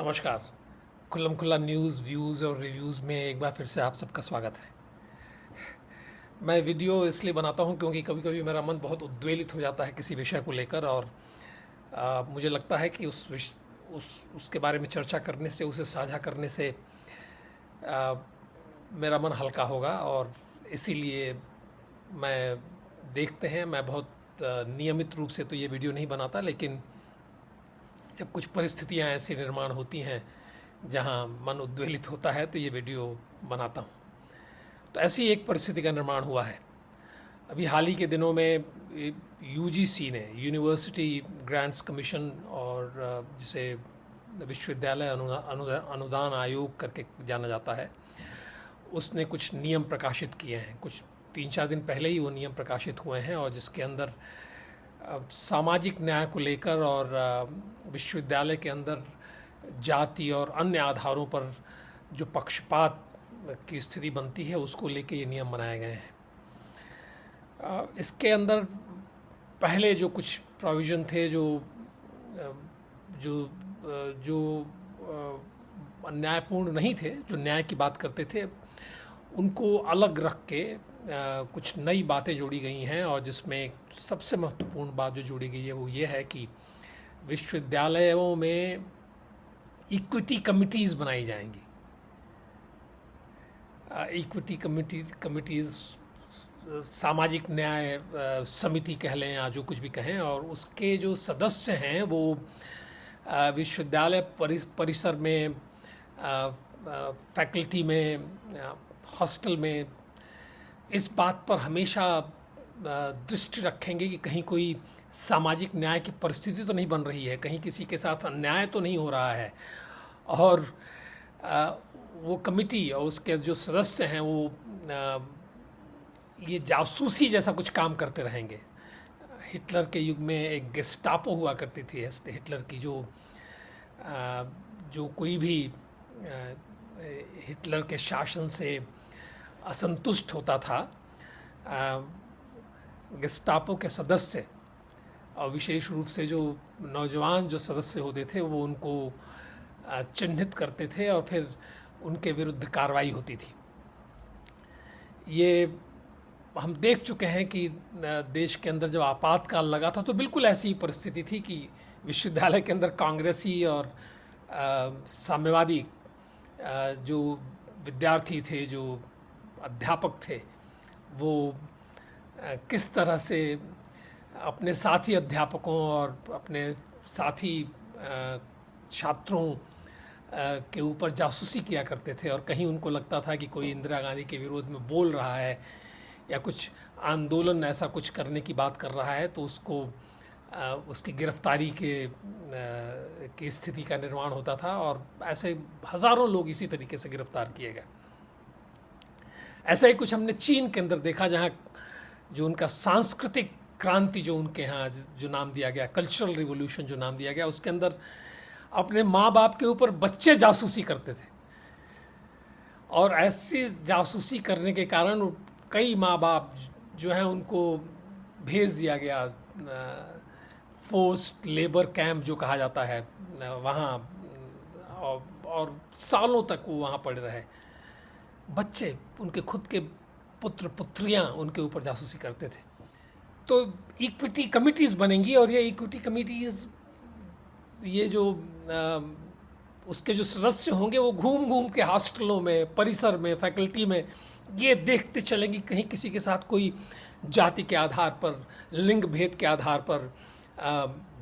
नमस्कार। खुल्लम खुल्ला news views और रिव्यूज़ में एक बार फिर से आप सबका स्वागत है। मैं वीडियो इसलिए बनाता हूं क्योंकि कभी कभी मेरा मन बहुत उद्वेलित हो जाता है किसी विषय को लेकर और मुझे लगता है कि उसके बारे में चर्चा करने से, उसे साझा करने से आ, मेरा मन हल्का होगा। और इसीलिए मैं बहुत नियमित रूप से तो ये वीडियो नहीं बनाता, लेकिन जब कुछ परिस्थितियां ऐसी निर्माण होती हैं जहां मन उद्वेलित होता है तो ये वीडियो बनाता हूं। तो ऐसी एक परिस्थिति का निर्माण हुआ है। अभी हाल ही के दिनों में यूजीसी ने, यूनिवर्सिटी ग्रांट्स कमीशन, और जिसे विश्वविद्यालय अनुदान आयोग करके जाना जाता है, उसने कुछ नियम प्रकाशित किए हैं। कुछ 3-4 दिन पहले ही वो नियम प्रकाशित हुए हैं, और जिसके अंदर सामाजिक न्याय को लेकर और विश्वविद्यालय के अंदर जाति और अन्य आधारों पर जो पक्षपात की स्थिति बनती है उसको लेके ये नियम बनाए गए हैं। इसके अंदर पहले जो कुछ प्रोविज़न थे जो जो जो अन्यायपूर्ण नहीं थे, जो न्याय की बात करते थे, उनको अलग रख के कुछ नई बातें जोड़ी गई हैं। और जिसमें सबसे महत्वपूर्ण बात जो जोड़ी गई है वो ये है कि विश्वविद्यालयों में इक्विटी कमिटीज़ बनाई जाएंगी। इक्विटी कमिटीज़ सामाजिक न्याय समिति कह लें या जो कुछ भी कहें, और उसके जो सदस्य हैं वो विश्वविद्यालय परिसर में, फैकल्टी में, हॉस्टल में इस बात पर हमेशा दृष्टि रखेंगे कि कहीं कोई सामाजिक न्याय की परिस्थिति तो नहीं बन रही है, कहीं किसी के साथ अन्याय तो नहीं हो रहा है। और वो कमिटी और उसके जो सदस्य हैं वो ये जासूसी जैसा कुछ काम करते रहेंगे। हिटलर के युग में एक गेस्टापो हुआ करती थी, हिटलर की, जो कोई भी हिटलर के शासन से असंतुष्ट होता था, गेस्टापो के सदस्य और विशेष रूप से जो नौजवान जो सदस्य होते थे वो उनको चिन्हित करते थे और फिर उनके विरुद्ध कार्रवाई होती थी। ये हम देख चुके हैं कि देश के अंदर जब आपातकाल लगा था तो बिल्कुल ऐसी ही परिस्थिति थी कि विश्वविद्यालय के अंदर कांग्रेसी और साम्यवादी जो विद्यार्थी थे, जो अध्यापक थे, वो किस तरह से अपने साथी अध्यापकों और अपने साथी छात्रों के ऊपर जासूसी किया करते थे। और कहीं उनको लगता था कि कोई इंदिरा गांधी के विरोध में बोल रहा है या कुछ आंदोलन ऐसा कुछ करने की बात कर रहा है तो उसको उसकी गिरफ्तारी की स्थिति का निर्माण होता था। और ऐसे हज़ारों लोग इसी तरीके से गिरफ्तार किए गए। ऐसा ही कुछ हमने चीन के अंदर देखा, जहाँ जो उनका सांस्कृतिक क्रांति, जो उनके यहाँ जो नाम दिया गया, कल्चरल रिवॉल्यूशन जो नाम दिया गया, उसके अंदर अपने माँ बाप के ऊपर बच्चे जासूसी करते थे। और ऐसी जासूसी करने के कारण कई माँ बाप जो है उनको भेज दिया गया फोर्स्ड लेबर कैंप जो कहा जाता है वहाँ, और सालों तक वो वहाँ पड़े रहे। बच्चे, उनके खुद के पुत्र पुत्रियाँ उनके ऊपर जासूसी करते थे। तो इक्विटी कमिटीज़ बनेंगी, और ये इक्विटी कमिटीज़, ये जो उसके जो सदस्य होंगे वो घूम घूम के हॉस्टलों में, परिसर में, फैकल्टी में ये देखते चलेंगे कहीं किसी के साथ कोई जाति के आधार पर, लिंग भेद के आधार पर,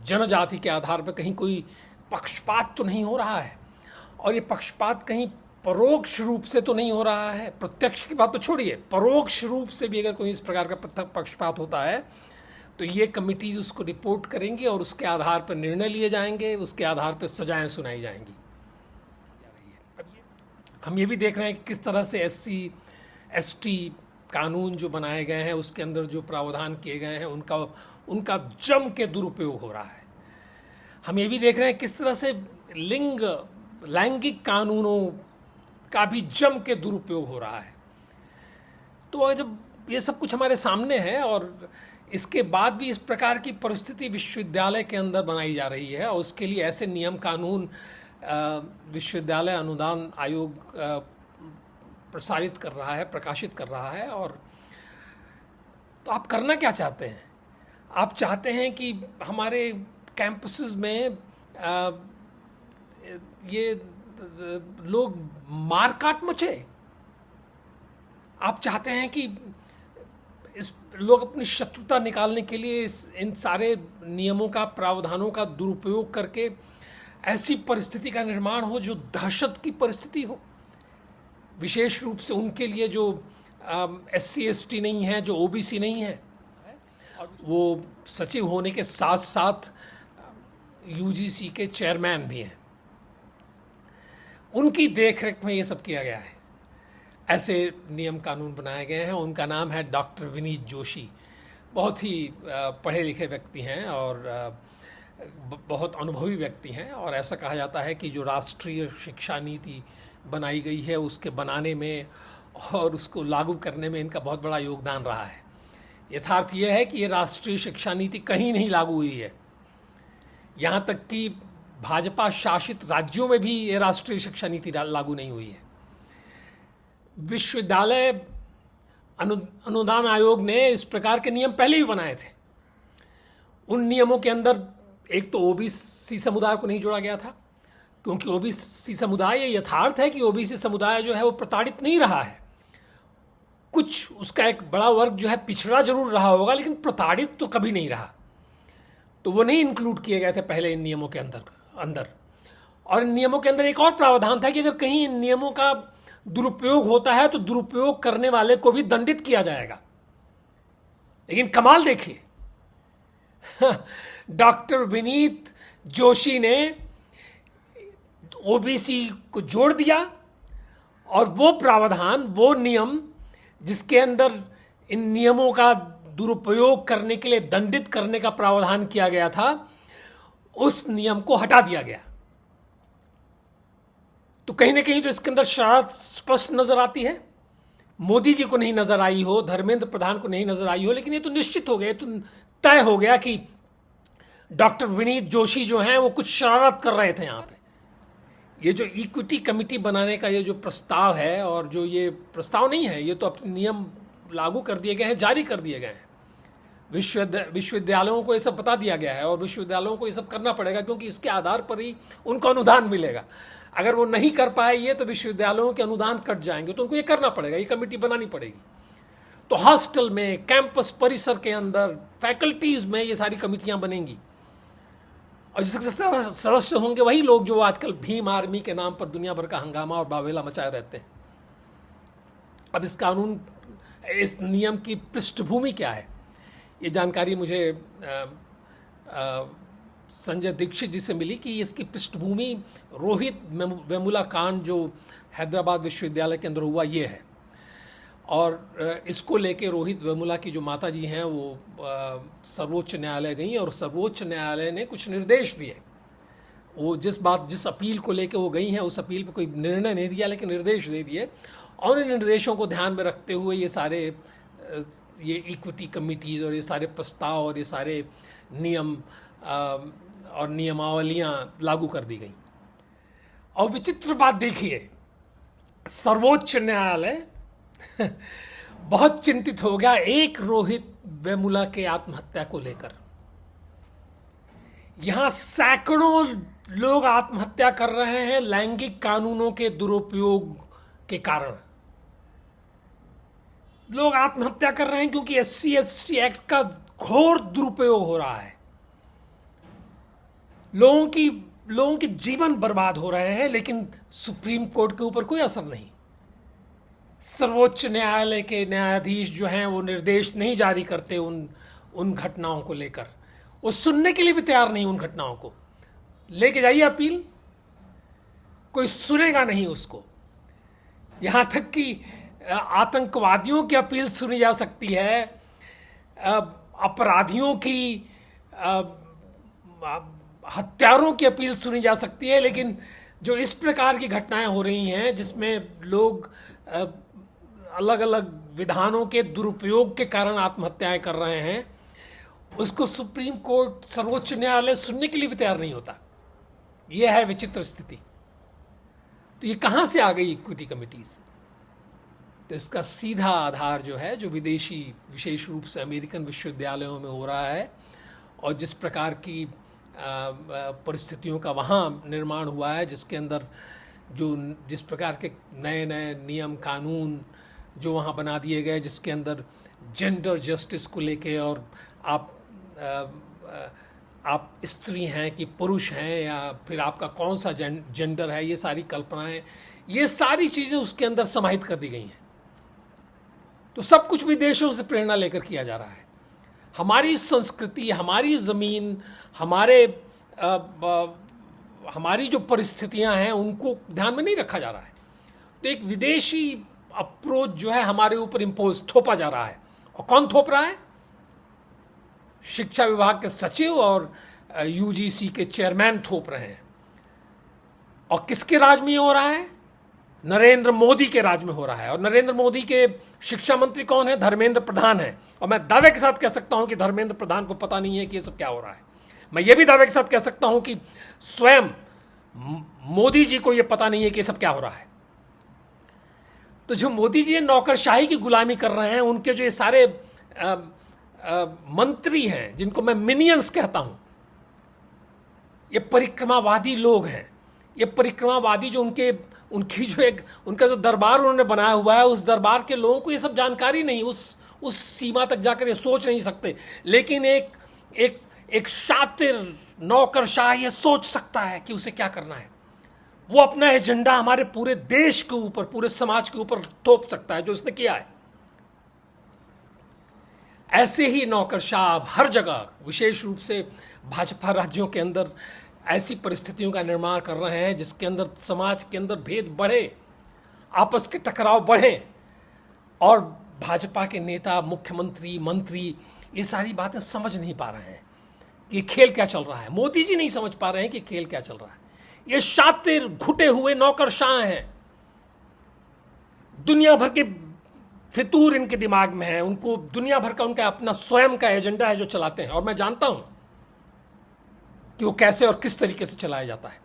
जनजाति के आधार पर कहीं कोई पक्षपात तो नहीं हो रहा है। और ये पक्षपात कहीं परोक्ष रूप से तो नहीं हो रहा है, प्रत्यक्ष की बात तो छोड़िए, परोक्ष रूप से भी अगर कोई इस प्रकार का पक्षपात होता है तो ये कमिटीज उसको रिपोर्ट करेंगी और उसके आधार पर निर्णय लिए जाएंगे, उसके आधार पर सजाएं सुनाई जाएंगी। हम ये भी देख रहे हैं कि किस तरह से SC/ST कानून जो बनाए गए हैं उसके अंदर जो प्रावधान किए गए हैं उनका जम के दुरुपयोग हो रहा है। हम ये भी देख रहे हैं किस तरह से लैंगिक कानूनों का भी जम के दुरुपयोग हो रहा है। तो जब ये सब कुछ हमारे सामने है और इसके बाद भी इस प्रकार की परिस्थिति विश्वविद्यालय के अंदर बनाई जा रही है और उसके लिए ऐसे नियम कानून विश्वविद्यालय अनुदान आयोग प्रसारित कर रहा है, प्रकाशित कर रहा है। और तो आप करना क्या चाहते हैं? आप चाहते हैं कि हमारे कैंपसेस में ये लोग मार काट मचे? आप चाहते हैं कि इस लोग अपनी शत्रुता निकालने के लिए इन सारे नियमों का, प्रावधानों का दुरुपयोग करके ऐसी परिस्थिति का निर्माण हो जो दहशत की परिस्थिति हो, विशेष रूप से उनके लिए जो SC ST नहीं है, जो OBC नहीं है। वो सचिव होने के साथ साथ UGC के चेयरमैन भी हैं। उनकी देखरेख में ये सब किया गया है। ऐसे नियम कानून बनाए गए हैं। उनका नाम है डॉक्टर विनीत जोशी। बहुत ही पढ़े लिखे व्यक्ति हैं और बहुत अनुभवी व्यक्ति हैं। और ऐसा कहा जाता है कि जो राष्ट्रीय शिक्षा नीति बनाई गई है उसके बनाने में और उसको लागू करने में इनका बहुत बड़ा योगदान रहा है। यथार्थ ये है कि ये राष्ट्रीय शिक्षा नीति कहीं नहीं लागू हुई है। यहाँ तक कि भाजपा शासित राज्यों में भी ये राष्ट्रीय शिक्षा नीति लागू नहीं हुई है। विश्वविद्यालय अनुदान आयोग ने इस प्रकार के नियम पहले भी बनाए थे। उन नियमों के अंदर एक तो OBC समुदाय को नहीं जोड़ा गया था, क्योंकि OBC समुदाय, ये यथार्थ है कि OBC समुदाय जो है वो प्रताड़ित नहीं रहा है। कुछ उसका एक बड़ा वर्ग जो है पिछड़ा जरूर रहा होगा, लेकिन प्रताड़ित तो कभी नहीं रहा। तो वो नहीं इंक्लूड किए गए थे पहले इन नियमों के अंदर। और इन नियमों के अंदर एक और प्रावधान था कि अगर कहीं इन नियमों का दुरुपयोग होता है तो दुरुपयोग करने वाले को भी दंडित किया जाएगा। लेकिन कमाल देखिए, डॉक्टर विनीत जोशी ने OBC को जोड़ दिया और वो प्रावधान, वो नियम जिसके अंदर इन नियमों का दुरुपयोग करने के लिए दंडित करने का प्रावधान किया गया था, उस नियम को हटा दिया गया। तो कहीं ना कहीं तो इसके अंदर शरारत स्पष्ट नजर आती है। मोदी जी को नहीं नजर आई हो, धर्मेंद्र प्रधान को नहीं नजर आई हो, लेकिन ये तो निश्चित हो गया, तो तय हो गया कि डॉक्टर विनीत जोशी जो हैं वो कुछ शरारत कर रहे थे यहाँ पे। ये जो इक्विटी कमेटी बनाने का ये जो प्रस्ताव है, और जो ये प्रस्ताव नहीं है, ये तो अपने नियम लागू कर दिए गए हैं, जारी कर दिए गए हैं। विश्वविद्यालयों को ये सब बता दिया गया है और विश्वविद्यालयों को ये सब करना पड़ेगा, क्योंकि इसके आधार पर ही उनको अनुदान मिलेगा। अगर वो नहीं कर पाए ये, तो विश्वविद्यालयों के अनुदान कट जाएंगे, तो उनको ये करना पड़ेगा, ये कमेटी बनानी पड़ेगी। तो हॉस्टल में, कैंपस परिसर के अंदर, फैकल्टीज में ये सारी कमेटियां बनेंगी और जिसके सदस्य होंगे वही लोग जो आजकल भीम आर्मी के नाम पर दुनिया भर का हंगामा और बावेला मचाए रहते हैं। अब इस नियम की पृष्ठभूमि क्या है, ये जानकारी मुझे संजय दीक्षित जी से मिली कि इसकी पृष्ठभूमि रोहित वेमुला कांड जो हैदराबाद विश्वविद्यालय के अंदर हुआ ये है। और इसको लेके रोहित वेमुला की जो माता जी हैं वो सर्वोच्च न्यायालय गई और सर्वोच्च न्यायालय ने कुछ निर्देश दिए। वो जिस अपील को लेके वो गई हैं, उस अपील पे कोई निर्णय नहीं दिया, लेकिन निर्देश दे दिए। और इन निर्देशों को ध्यान में रखते हुए ये इक्विटी कमिटीज़ और ये सारे प्रस्ताव और ये सारे नियम और नियमावलियां लागू कर दी गई। और विचित्र बात देखिए, सर्वोच्च न्यायालय बहुत चिंतित हो गया एक रोहित वेमुला के आत्महत्या को लेकर। यहां सैकड़ों लोग आत्महत्या कर रहे हैं लैंगिक कानूनों के दुरुपयोग के कारण। लोग आत्महत्या कर रहे हैं क्योंकि SC ST एक्ट का घोर दुरुपयोग हो रहा है। लोगों के जीवन बर्बाद हो रहे हैं, लेकिन सुप्रीम कोर्ट के ऊपर कोई असर नहीं। सर्वोच्च न्यायालय के न्यायाधीश जो हैं वो निर्देश नहीं जारी करते उन घटनाओं को लेकर। वो सुनने के लिए भी तैयार नहीं उन घटनाओं को। लेके जाइए अपील, कोई सुनेगा नहीं उसको। यहां तक कि आतंकवादियों की अपील सुनी जा सकती है, अपराधियों की, हत्यारों की अपील सुनी जा सकती है, लेकिन जो इस प्रकार की घटनाएं हो रही हैं जिसमें लोग अलग अलग विधानों के दुरुपयोग के कारण आत्महत्याएं कर रहे हैं, उसको सुप्रीम कोर्ट, सर्वोच्च न्यायालय सुनने के लिए भी तैयार नहीं होता। यह है विचित्र स्थिति। तो ये कहाँ से आ गई इक्विटी कमिटीज़? तो इसका सीधा आधार जो है, जो विदेशी विशेष रूप से अमेरिकन विश्वविद्यालयों में हो रहा है और जिस प्रकार की परिस्थितियों का वहाँ निर्माण हुआ है, जिसके अंदर जिस प्रकार के नए नए नियम कानून जो वहाँ बना दिए गए, जिसके अंदर जेंडर जस्टिस को लेके, और आप स्त्री हैं कि पुरुष हैं, या फिर आपका कौन सा जेंडर है, ये सारी कल्पनाएं, ये सारी चीज़ें उसके अंदर समाहित कर दी गई हैं। तो सब कुछ विदेशों से प्रेरणा लेकर किया जा रहा है। हमारी संस्कृति, हमारी ज़मीन, हमारी जो परिस्थितियां हैं उनको ध्यान में नहीं रखा जा रहा है। तो एक विदेशी अप्रोच जो है हमारे ऊपर इम्पोज थोपा जा रहा है। और कौन थोप रहा है? शिक्षा विभाग के सचिव और यूजीसी के चेयरमैन थोप रहे हैं। और किसके राज में हो रहा है? नरेंद्र मोदी के राज में हो रहा है। और नरेंद्र मोदी के शिक्षा मंत्री कौन है? धर्मेंद्र प्रधान है। और मैं दावे के साथ कह सकता हूं कि धर्मेंद्र प्रधान को पता नहीं है कि ये सब क्या हो रहा है। मैं ये भी दावे के साथ कह सकता हूं कि स्वयं मोदी जी को ये पता नहीं है कि ये सब क्या हो रहा है। तो जो मोदी जी नौकरशाही की गुलामी कर रहे हैं, उनके जो ये सारे मंत्री हैं, जिनको मैं मिनियंस कहता हूं, ये परिक्रमावादी लोग हैं। ये परिक्रमावादी जो उनकी जो उनका जो दरबार उन्होंने बनाया हुआ है, उस दरबार के लोगों को ये सब जानकारी नहीं, उस सीमा तक जाकर ये सोच नहीं सकते। लेकिन एक शातिर नौकरशाह ये सोच सकता है कि उसे क्या करना है। वो अपना एजेंडा हमारे पूरे देश के ऊपर, पूरे समाज के ऊपर थोप सकता है, जो उसने किया है। ऐसे ही नौकरशाह हर जगह, विशेष रूप से भाजपा राज्यों के अंदर, ऐसी परिस्थितियों का निर्माण कर रहे हैं जिसके अंदर समाज के अंदर भेद बढ़े, आपस के टकराव बढ़े, और भाजपा के नेता, मुख्यमंत्री, मंत्री ये सारी बातें समझ नहीं पा रहे हैं कि खेल क्या चल रहा है। मोदी जी नहीं समझ पा रहे हैं कि खेल क्या चल रहा है। ये शातिर घुटे हुए नौकरशाह हैं। दुनिया भर के फितूर इनके दिमाग में है। उनको दुनिया भर का उनका अपना स्वयं का एजेंडा है जो चलाते हैं, और मैं जानता हूं कि वो कैसे और किस तरीके से चलाया जाता है।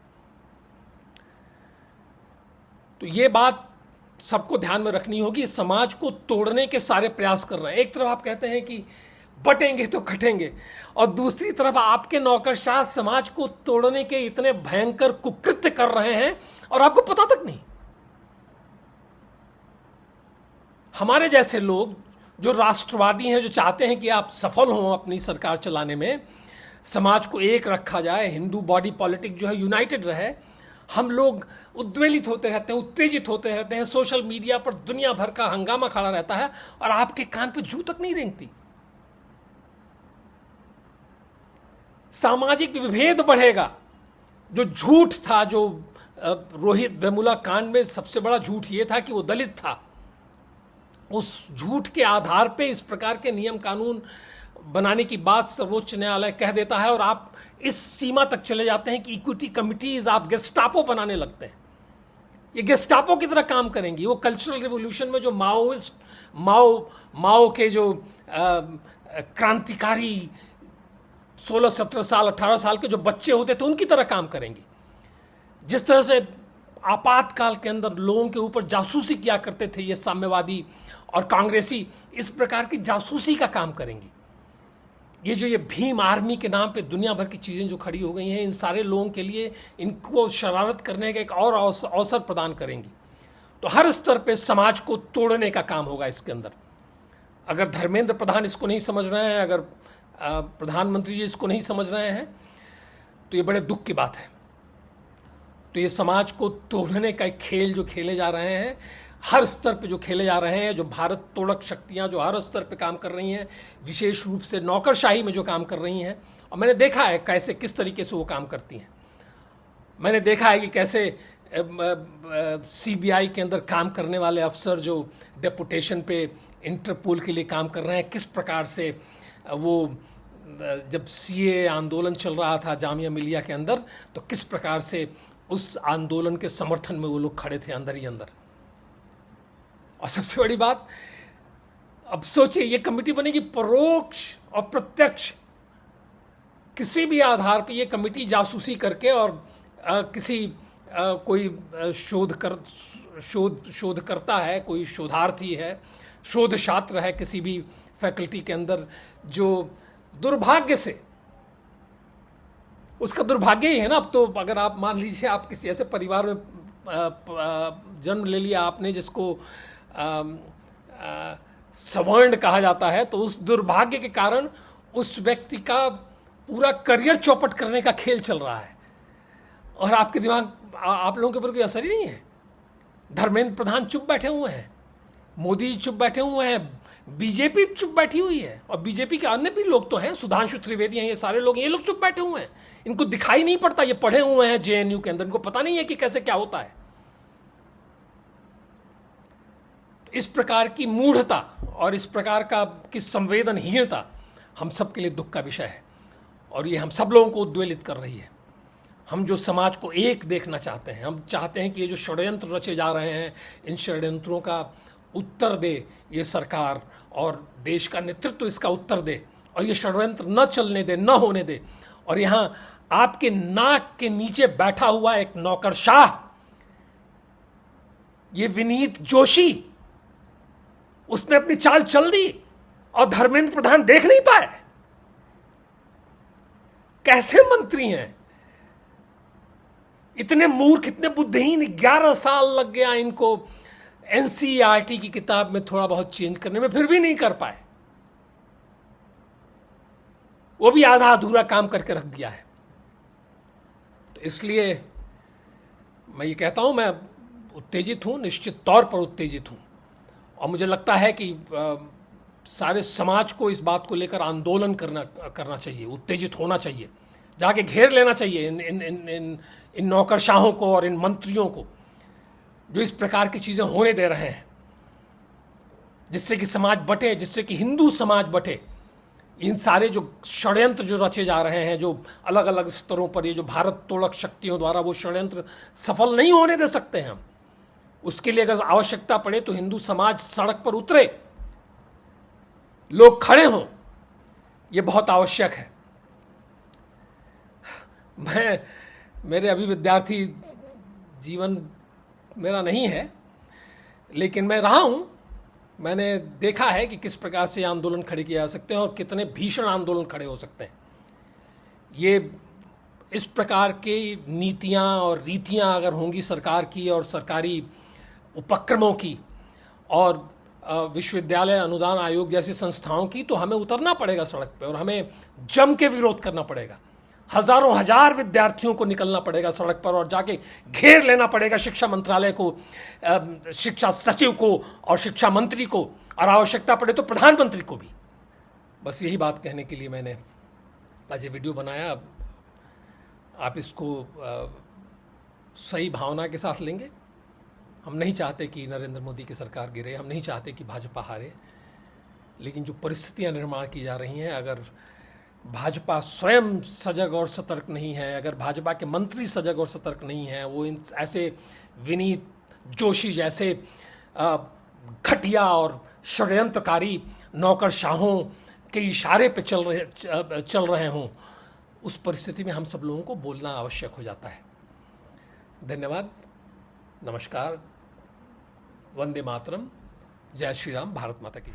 तो ये बात सबको ध्यान में रखनी होगी। समाज को तोड़ने के सारे प्रयास कर रहे हैं। एक तरफ आप कहते हैं कि बटेंगे तो कटेंगे, और दूसरी तरफ आपके नौकरशाह समाज को तोड़ने के इतने भयंकर कुकृत्य कर रहे हैं और आपको पता तक नहीं। हमारे जैसे लोग जो राष्ट्रवादी हैं, जो चाहते हैं कि आप सफल हों अपनी सरकार चलाने में, समाज को एक रखा जाए, हिंदू बॉडी पॉलिटिक जो है यूनाइटेड रहे, हम लोग उद्वेलित होते रहते हैं, उत्तेजित होते रहते हैं। सोशल मीडिया पर दुनिया भर का हंगामा खड़ा रहता है और आपके कान पर जू तक नहीं रेंगती। सामाजिक विभेद बढ़ेगा। जो झूठ था, जो रोहित वेमुला कांड में सबसे बड़ा झूठ ये था कि वो दलित था, उस झूठ के आधार पे इस प्रकार के नियम कानून बनाने की बात सर्वोच्च न्यायालय कह देता है, और आप इस सीमा तक चले जाते हैं कि इक्विटी कमिटीज आप गेस्टापो बनाने लगते हैं। ये गेस्टापो की तरह काम करेंगी। वो कल्चरल रिवॉल्यूशन में जो माओ के जो क्रांतिकारी 16, 17 साल, 18 साल के जो बच्चे होते थे, उनकी तरह काम करेंगी। जिस तरह से आपातकाल के अंदर लोगों के ऊपर जासूसी किया करते थे ये साम्यवादी और कांग्रेसी, इस प्रकार की जासूसी का काम करेंगी। ये जो ये भीम आर्मी के नाम पे दुनिया भर की चीज़ें जो खड़ी हो गई हैं, इन सारे लोगों के लिए इनको शरारत करने का एक और अवसर प्रदान करेंगी। तो हर स्तर पे समाज को तोड़ने का काम होगा इसके अंदर। अगर धर्मेंद्र प्रधान इसको नहीं समझ रहे हैं, अगर प्रधानमंत्री जी इसको नहीं समझ रहे हैं, तो ये बड़े दुख की बात है। तो ये समाज को तोड़ने का एक खेल जो खेले जा रहे हैं, हर स्तर पे जो खेले जा रहे हैं, जो भारत तोड़क शक्तियां जो हर स्तर पे काम कर रही हैं, विशेष रूप से नौकरशाही में जो काम कर रही हैं, और मैंने देखा है कैसे किस तरीके से वो काम करती हैं। मैंने देखा है कि कैसे सीबीआई के अंदर काम करने वाले अफसर जो डेपुटेशन पे इंटरपोल के लिए काम कर रहे हैं, किस प्रकार से वो जब सीए आंदोलन चल रहा था जामिया मिलिया के अंदर, तो किस प्रकार से उस आंदोलन के समर्थन में वो लोग खड़े थे अंदर ही अंदर। और सबसे बड़ी बात, अब सोचिए ये कमेटी बनेगी परोक्ष और प्रत्यक्ष, किसी भी आधार पर ये कमेटी जासूसी करके और किसी कोई शोध करता है, कोई शोधार्थी है, शोध छात्र है किसी भी फैकल्टी के अंदर, जो दुर्भाग्य से, उसका दुर्भाग्य ही है ना। अब तो अगर आप मान लीजिए आप किसी ऐसे परिवार में जन्म ले लिया आपने जिसको सवर्ण कहा जाता है, तो उस दुर्भाग्य के कारण उस व्यक्ति का पूरा करियर चौपट करने का खेल चल रहा है, और आपके दिमाग आप लोगों के ऊपर कोई असर ही नहीं है। धर्मेंद्र प्रधान चुप बैठे हुए हैं, मोदी जी चुप बैठे हुए हैं, बीजेपी चुप बैठी हुई है, और बीजेपी के अन्य भी लोग तो हैं, सुधांशु त्रिवेदी हैं, ये सारे लोग, ये लोग चुप बैठे हुए हैं। इनको दिखाई नहीं पड़ता, ये पढ़े हुए हैं जेएनयू के अंदर, इनको पता नहीं है कि कैसे क्या होता है। तो इस प्रकार की मूढ़ता और इस प्रकार की संवेदनहीनता हम सब के लिए दुख का विषय है, और ये हम सब लोगों को उद्वेलित कर रही है। हम जो समाज को एक देखना चाहते हैं, हम चाहते हैं कि ये जो षड्यंत्र रचे जा रहे हैं, इन षड्यंत्रों का उत्तर दे ये सरकार, और देश का नेतृत्व इसका उत्तर दे, और ये षड्यंत्र न चलने दे, न होने दे। और यहाँ आपके नाक के नीचे बैठा हुआ एक नौकरशाह, ये विनीत जोशी, उसने अपनी चाल चल दी और धर्मेंद्र प्रधान देख नहीं पाए। कैसे मंत्री हैं इतने मूर्ख, इतने बुद्धिहीन। 11 साल लग गया इनको एनसीईआरटी की किताब में थोड़ा बहुत चेंज करने में, फिर भी नहीं कर पाए। वो भी आधा अधूरा काम करके रख दिया है। तो इसलिए मैं ये कहता हूं, मैं उत्तेजित हूं, निश्चित तौर पर उत्तेजित हूं, और मुझे लगता है कि सारे समाज को इस बात को लेकर आंदोलन करना चाहिए, उत्तेजित होना चाहिए, जाके घेर लेना चाहिए इन नौकरशाहों को और इन मंत्रियों को जो इस प्रकार की चीज़ें होने दे रहे हैं, जिससे कि समाज बटे, जिससे कि हिंदू समाज बटे। इन सारे जो षड्यंत्र जो रचे जा रहे हैं, जो अलग अलग स्तरों पर, ये जो भारत तोड़क शक्तियों द्वारा, वो षड्यंत्र सफल नहीं होने दे सकते हैं हम। उसके लिए अगर आवश्यकता पड़े तो हिंदू समाज सड़क पर उतरे, लोग खड़े हों, ये बहुत आवश्यक है। मेरे अभी विद्यार्थी जीवन मेरा नहीं है, लेकिन मैं रहा हूं, मैंने देखा है कि किस प्रकार से आंदोलन खड़े किए जा सकते हैं और कितने भीषण आंदोलन खड़े हो सकते हैं। ये इस प्रकार की नीतियां और रीतियां अगर होंगी सरकार की और सरकारी उपक्रमों की और विश्वविद्यालय अनुदान आयोग जैसी संस्थाओं की, तो हमें उतरना पड़ेगा सड़क पे और हमें जम के विरोध करना पड़ेगा। हजारों हजार विद्यार्थियों को निकलना पड़ेगा सड़क पर और जाके घेर लेना पड़ेगा शिक्षा मंत्रालय को, शिक्षा सचिव को और शिक्षा मंत्री को, और आवश्यकता पड़े तो प्रधानमंत्री को भी। बस यही बात कहने के लिए मैंने आज ये वीडियो बनाया। आप इसको सही भावना के साथ लेंगे। हम नहीं चाहते कि नरेंद्र मोदी की सरकार गिरे, हम नहीं चाहते कि भाजपा हारे, लेकिन जो परिस्थितियां निर्माण की जा रही हैं, अगर भाजपा स्वयं सजग और सतर्क नहीं है, अगर भाजपा के मंत्री सजग और सतर्क नहीं हैं, वो इन ऐसे विनीत जोशी जैसे घटिया और षड्यंत्रकारी नौकरशाहों के इशारे पे चल रहे हों, उस परिस्थिति में हम सब लोगों को बोलना आवश्यक हो जाता है। धन्यवाद, नमस्कार, वंदे मातरम, जय श्री राम, भारत माता की।